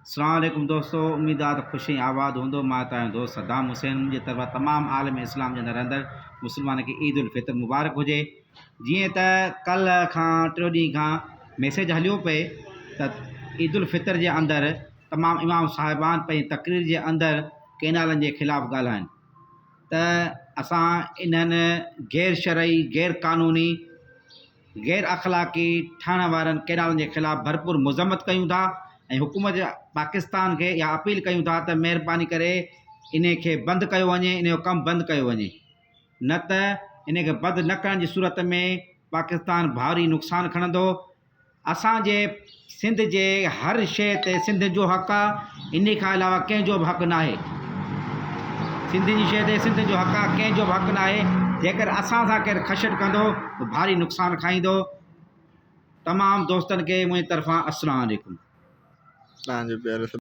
अस्सलाम वालेकुम दोस्तों, उम्मीद आहे त ख़ुशी आबाद हूंदो। मां तव्हांजो दोस्त सद्दाम हुसैन, मुंहिंजे तरफ़ां तमामु आलम इस्लाम जे अंदरि रहंदड़ मुस्लमान खे ईद उल फितर मुबारक हुजे। जीअं त कल्ह खां टियों ॾींहं खां मैसेज हलियो पए त ईद उल फितर जे अंदरि तमामु इमाम साहिबान पंहिंजी तक़रीर जे अंदरि केनालनि जे ख़िलाफ़ु ॻाल्हाइनि त असां इन्हनि गैर शरई, गैर क़ानूनी, गैर अख़लाक़ी ठहण वारनि केनालनि जे ख़िलाफ़ु भरपूर मज़म्मत कयूं था ऐं हुकूमत पाकिस्तान खे इहा अपील कयूं था त महिरबानी करे इन खे बंदि कयो वञे, इन जो कमु बंदि कयो वञे, न त इन खे बंदि न करण जी सूरत में पाकिस्तान भारी नुक़सानु खणंदो। असांजे सिंध जे हर शइ ते सिंध जो हक़ु आहे, इन खां अलावा कंहिंजो बि हक़ु न आहे। सिंध जी शइ ते सिंध जो हक़ु आहे, कंहिंजो बि हक़ु न आहे। जेकर असां सां केरु ख़शट कंदो त भारी नुक़सानु खाईंदो। तमामु दोस्तनि खे मुंहिंजी तरफ़ां अस्सलाम वालेकुम। तव्हांजे प्यारे